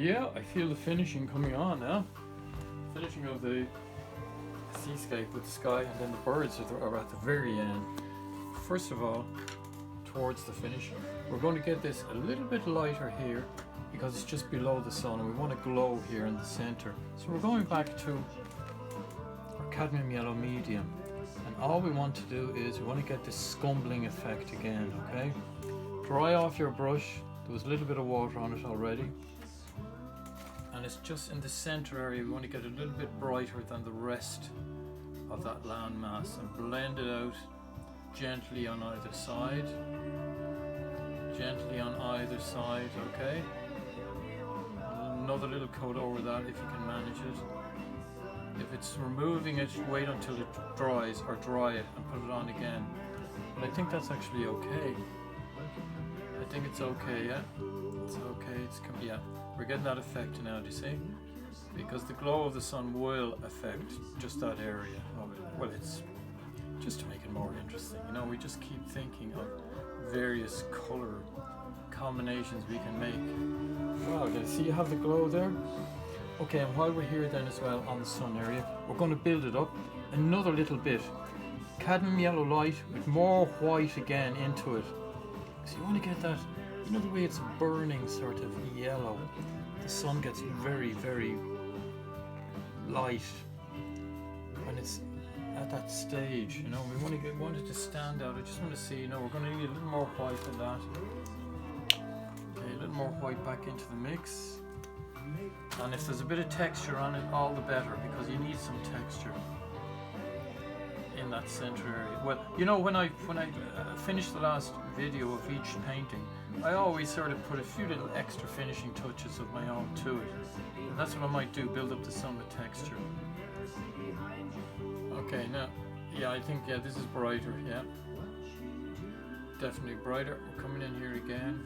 Yeah, I feel the finishing coming on now. Finishing of the seascape with the sky, and then the birds are at the very end. First of all, towards the finish, we're going to get this a little bit lighter here because it's just below the sun and we want to glow here in the center. So we're going back to our cadmium yellow medium, and all we want to do is we want to get this scumbling effect again, okay? Dry off your brush. There was a little bit of water on it already. And it's just in the center area, we want to get a little bit brighter than the rest of that land mass and blend it out gently on either side. Gently on either side, okay? Another little coat over that if you can manage it. If it's removing it, wait until it dries, or dry it and put it on again. But I think that's actually okay. I think it's okay, yeah? It's okay, yeah. We're getting that effect now, do you see? Because the glow of the sun will affect just that area of it. Well, it's just to make it more interesting. You know, we just keep thinking of various color combinations we can make. Wow, you see you have the glow there? Okay, and while we're here then as well on the sun area, we're going to build it up another little bit. Cadmium yellow light with more white again into it. So you want to get that, you know, the way it's burning sort of yellow. The sun gets very, very light when it's at that stage, you know. We want it to stand out. I just want to see, you know, we're going to need a little more white than that. Okay, a little more white back into the mix. And if there's a bit of texture on it, all the better, because you need some texture in that center area. Well, you know, when I finished the last video of each painting, I always sort of put a few little extra finishing touches of my own to it. And that's what I might do, build up the sun with texture. Okay, now, yeah, I think, yeah, this is brighter, yeah. Definitely brighter. We're coming in here again.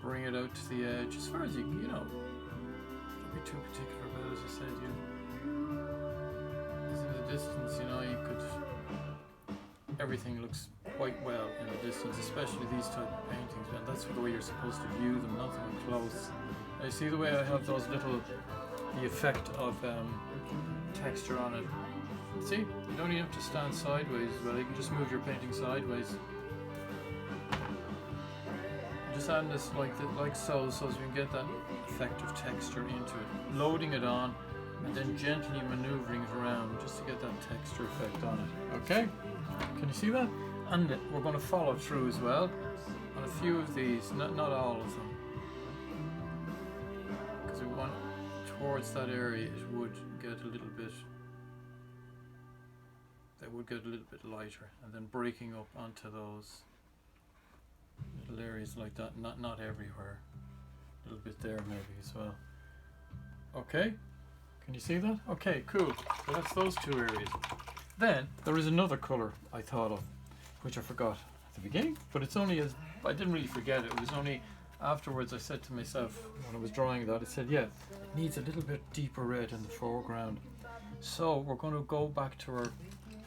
Bring it out to the edge, as far as you know. Don't be too particular about it, as I said, you know. In the distance, you know, you could, everything looks quite well in the distance, especially these type of paintings, and that's the way you're supposed to view them, not them close. You see the way I have those little, the effect of texture on it. See, you don't even have to stand sideways as well, you can just move your painting sideways. Just add this like so as we can get that effect of texture into it. Loading it on, and then gently maneuvering it around just to get that texture effect on it. Okay? Can you see that? And we're going to follow through as well on a few of these, not all of them. Because we want towards that area it would get a little bit, they would get a little bit lighter, and then breaking up onto those little areas like that, not everywhere. A little bit there maybe as well. Okay? Can you see that? Okay, cool. So that's those two areas. Then there is another colour I thought of, which I forgot at the beginning, but it's only as I didn't really forget it. It was only afterwards I said to myself when I was drawing that, I said, yeah, it needs a little bit deeper red in the foreground. So we're going to go back to our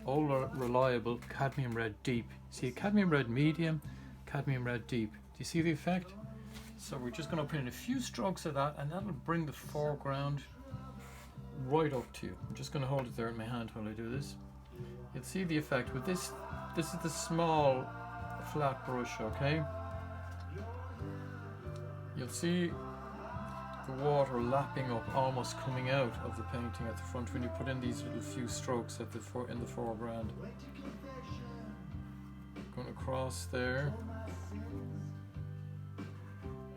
old reliable cadmium red deep. See, cadmium red medium, cadmium red deep. Do you see the effect? So we're just going to put in a few strokes of that, and that'll bring the foreground right up to you. I'm just going to hold it there in my hand while I do this. You'll see the effect with this. This is the small flat brush, okay? You'll see the water lapping up, almost coming out of the painting at the front when you put in these little few strokes at in the foreground. Going across there.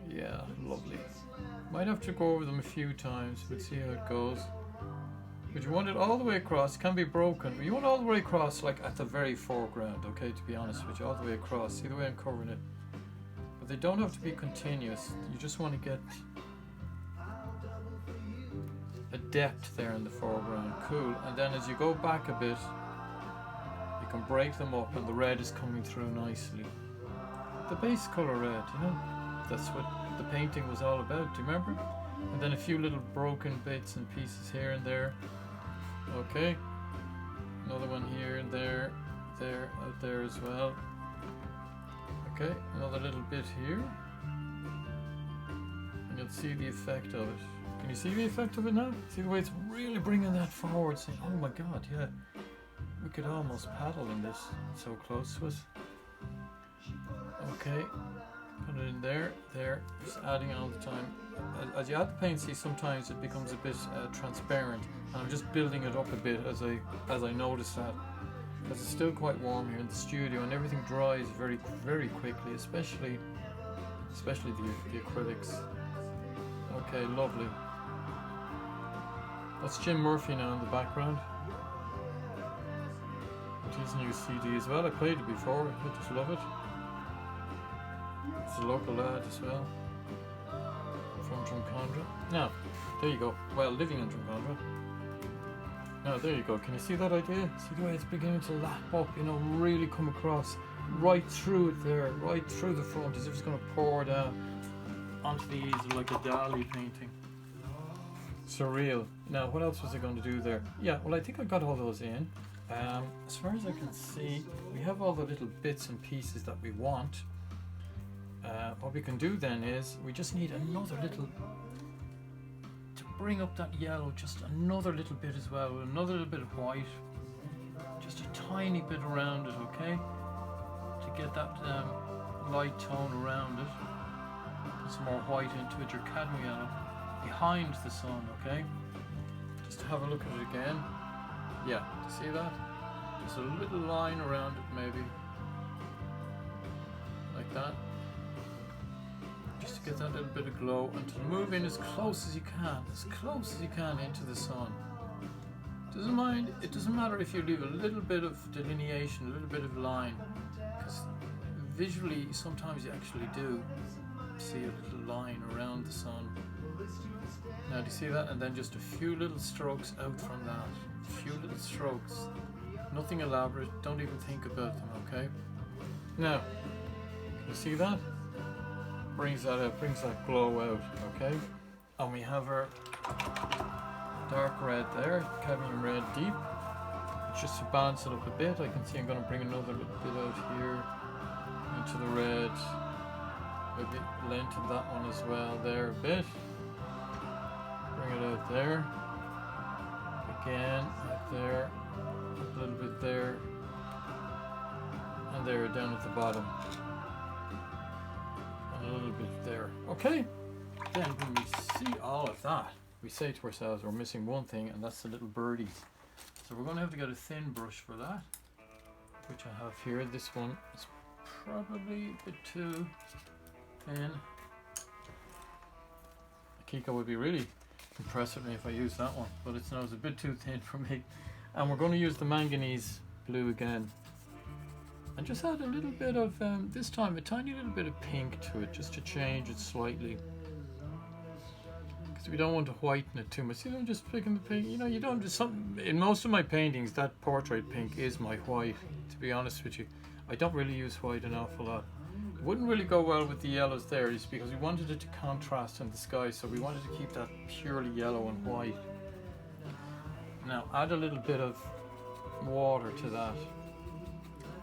Yeah, lovely. Might have to go over them a few times, we'll see how it goes. But you want it all the way across. It can be broken, but you want it all the way across, like at the very foreground, okay, to be honest with you, all the way across. See the way I'm covering it? But they don't have to be continuous. You just want to get a depth there in the foreground. Cool. And then as you go back a bit, you can break them up and the red is coming through nicely. The base colour red, you know, that's what the painting was all about, do you remember? And then a few little broken bits and pieces here and there. Okay, another one here and there, out there as well. Okay, another little bit here. And you'll see the effect of it. Can you see the effect of it now? See the way it's really bringing that forward, saying, oh my god, yeah. We could almost paddle in this, it's so close to us. Okay, put it in there, just adding all the time. As you add the paint, see sometimes it becomes a bit transparent, and I'm just building it up a bit as I notice that. Because it's still quite warm here in the studio, and everything dries very, very quickly, especially the acrylics. Okay, lovely. That's Jim Murphy now in the background. He's a new CD as well. I played it before. I just love it. It's a local lad as well from Drumcondra. Now, there you go. Well, living in Drumcondra. Now, there you go. Can you see that idea? See the way it's beginning to lap up, you know, really come across right through it there, right through the front, as if it's going to pour down onto the easel like a Dali painting. Surreal. Now, what else was I going to do there? Yeah, well, I think I got all those in. As far as I can see, we have all the little bits and pieces that we want. What we can do then is, we just need another little, to bring up that yellow, just another little bit as well, another little bit of white, just a tiny bit around it, okay? To get that light tone around it. Put some more white into it, your cadmium yellow, behind the sun, okay? Just to have a look at it again. Yeah, see that? Just a little line around it maybe. Like that. Just to get that little bit of glow, and to move in as close as you can into the sun. It doesn't matter if you leave a little bit of delineation, a little bit of line, because visually sometimes you actually do see a little line around the sun. Now do you see that? And then just a few little strokes out from that. A few little strokes. Nothing elaborate, don't even think about them, okay? Now, can you see that? Brings that out, brings that glow out, okay? And we have our dark red there, cadmium red deep. Just to balance it up a bit, I can see I'm going to bring another little bit out here into the red. Maybe lengthen that one as well there a bit. Bring it out there. Again, up there. A little bit there. And there, down at the bottom. And a little bit there. Okay. Then when we see all of that, we say to ourselves we're missing one thing, and that's the little birdies. So we're going to have to get a thin brush for that, which I have here. This one is probably a bit too thin. Kiko would be really impressed with me if I use that one, but it's a bit too thin for me. And we're going to use the manganese blue again, and just add a little bit of this time a tiny little bit of pink to it, just to change it slightly, because we don't want to whiten it too much. You know, just picking the pink. You know, you don't just in most of my paintings that portrait pink is my white. To be honest with you, I don't really use white an awful lot. It wouldn't really go well with the yellows there, is because we wanted it to contrast in the sky, so we wanted to keep that purely yellow and white. Now add a little bit of water to that.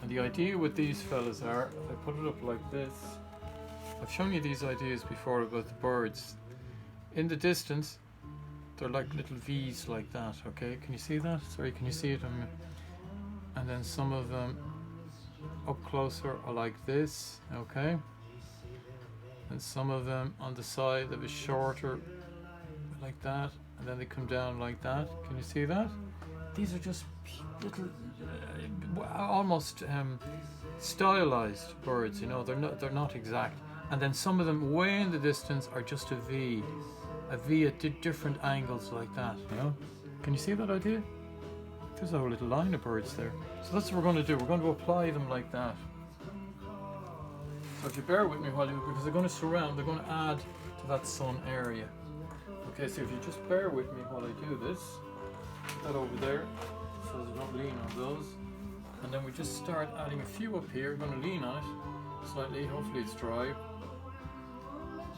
And the idea with these fellas are, if I put it up like this, I've shown you these ideas before about the birds. In the distance, they're like little V's like that, okay? Can you see that? Sorry, can you see it? And then some of them up closer are like this, okay? And some of them on the side that is shorter, like that, and then they come down like that. Can you see that? These are just little, almost stylized birds. You know, they're not exact. And then some of them way in the distance are just a V at different angles like that. You know? Can you see that idea? There's a whole little line of birds there. So that's what we're going to do. We're going to apply them like that. So if you bear with me while because they're going to surround, they're going to add to that sun area. Okay, so if you just bear with me while I do this, put that over there, so they don't lean on those. And then we just start adding a few up here. We're going to lean on it slightly, hopefully it's dry.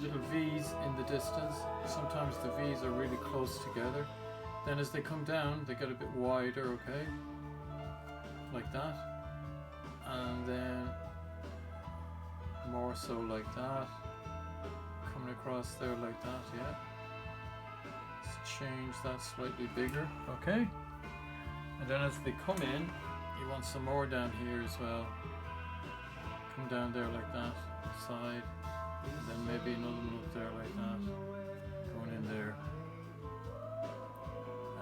Little V's in the distance. Sometimes the V's are really close together. Then as they come down, they get a bit wider, okay? Like that. And then more so like that. Coming Going across there like that, yeah. Let's change that slightly bigger, okay? And then as they come in, you want some more down here as well. Come down there like that, side, and then maybe another one up there like that. Going in there.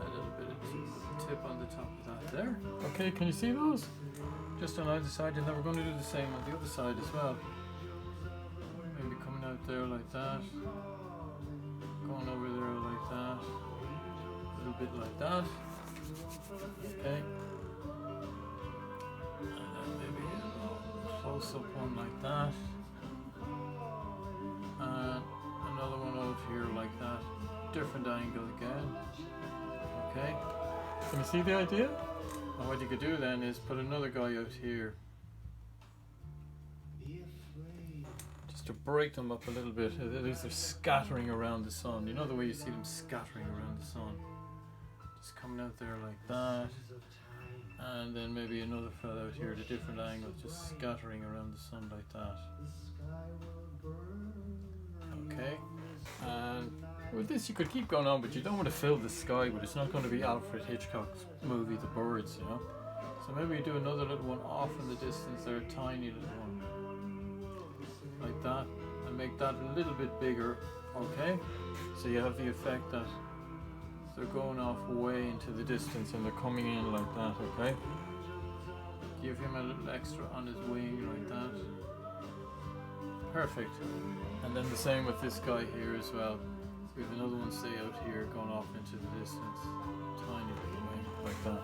A little bit of tip on the top of that there. Okay, can you see those? Just on either side, and then we're going to do the same on the other side as well. Maybe coming out there like that. Going over there like that. A little bit like that. Okay. And then maybe a close-up one like that. And another one out here like that. Different angle again. Okay. Can you see the idea? And what you could do then is put another guy out here. Just to break them up a little bit. At least they're scattering around the sun. You know the way you see them scattering around the sun? Just coming out there like that. And then maybe another fella out here at a different angle, just scattering around the sun like that. Okay. And with this you could keep going on, but you don't want to fill the sky with. It's not going to be Alfred Hitchcock's movie The Birds, you know. So maybe you do another little one off in the distance there, a tiny little one. Like that. And make that a little bit bigger, okay? So you have the effect that they're going off way into the distance and they're coming in like that, okay? Give him a little extra on his wing like that. Perfect. And then the same with this guy here as well. We have another one, say, out here going off into the distance. Tiny little wing like that.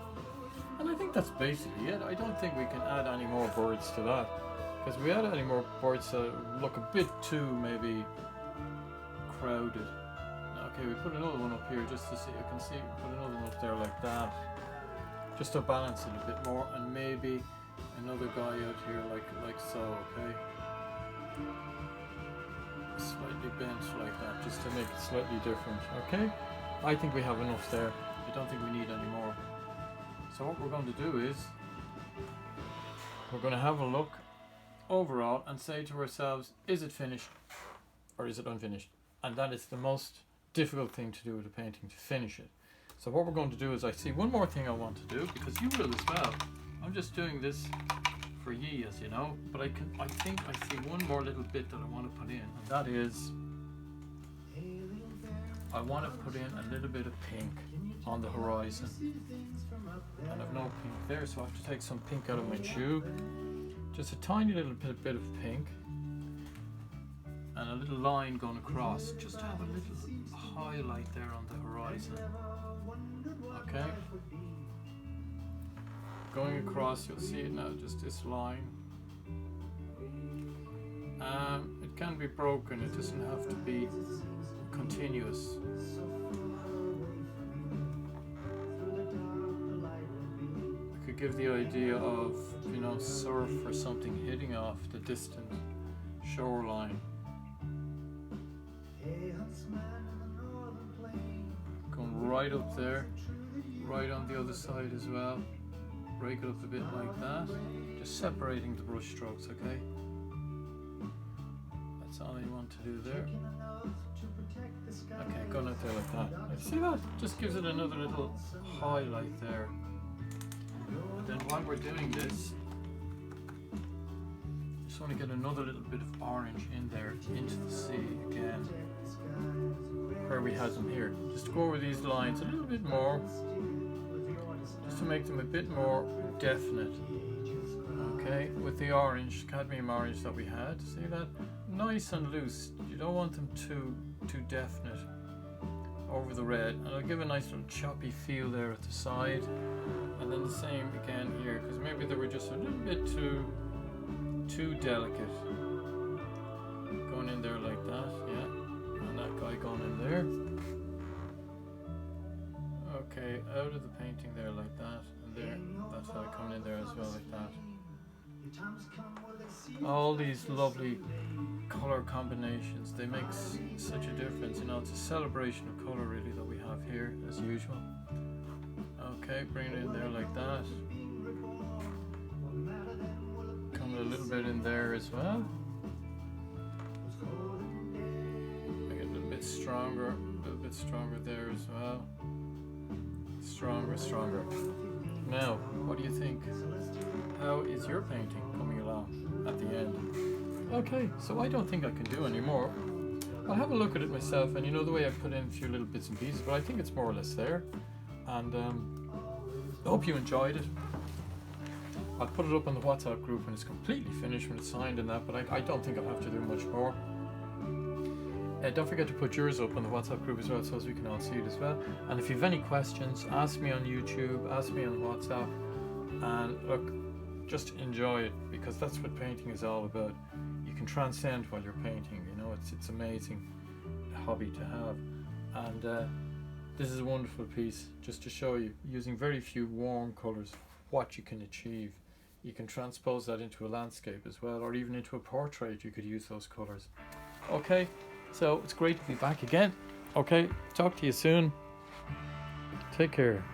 And I think that's basically it. I don't think we can add any more birds to that. Because if we add any more birds that look a bit too maybe crowded. Okay, we put another one up here just to see. You can see, put another one up there like that. Just to balance it a bit more. And maybe another guy out here like so, okay? Slightly bent like that, just to make it slightly different, okay? I think we have enough there. I don't think we need any more. So what we're going to do is we're going to have a look overall and say to ourselves, is it finished or is it unfinished? And that is the most difficult thing to do with a painting, to finish it. So what we're going to do is, I see one more thing I want to do, because you will as well. I'm just doing this for ye, as you know, but I think I see one more little bit that I want to put in, and that is I want to put in a little bit of pink on the horizon. And I've no pink there, so I have to take some pink out of my tube. Just a tiny little bit of pink. And a little line going across, just to have a little highlight there on the horizon. Okay? Going across, you'll see it now, just this line. It can be broken, it doesn't have to be continuous. I could give the idea of, you know, surf or something hitting off the distant shoreline. Going right up there, right on the other side as well. Break it up a bit like that. Just separating the brush strokes, okay? That's all you want to do there. Okay, going out there like that. See that? Just gives it another little highlight there. And then while we're doing this, just want to get another little bit of orange in there, into the sea again, where we had them here. Just go over these lines a little bit more, just to make them a bit more definite. Okay, with the orange, cadmium orange that we had, see that? Nice and loose. You don't want them too definite over the red. And I'll give a nice little choppy feel there at the side. And then the same again here, because maybe they were just a little bit too delicate. Going in there like that, yeah. And that guy going in there. Okay, out of the painting there like that, and there, that's how coming in there as well like that. All these lovely colour combinations, they make such a difference, you know, it's a celebration of colour really that we have here as usual. Okay, bring it in there like that. Coming a little bit in there as well. stronger, a little bit stronger there as well. Stronger. Now, what do you think? How is your painting coming along at the end? Okay, so I don't think I can do any more. I'll have a look at it myself, and you know the way I put in a few little bits and pieces, but I think it's more or less there. And I hope you enjoyed it. I'll put it up on the WhatsApp group when it's completely finished, when it's signed and that, but I don't think I'll have to do much more. Don't forget to put yours up on the WhatsApp group as well, so as we can all see it as well. And if you have any questions, ask me on YouTube, ask me on WhatsApp, and look, just enjoy it, because that's what painting is all about. You can transcend while you're painting, you know, it's amazing hobby to have. And this is a wonderful piece, just to show you, using very few warm colours, what you can achieve. You can transpose that into a landscape as well, or even into a portrait. You could use those colours. Okay, so it's great to be back again. Okay, talk to you soon. Take care.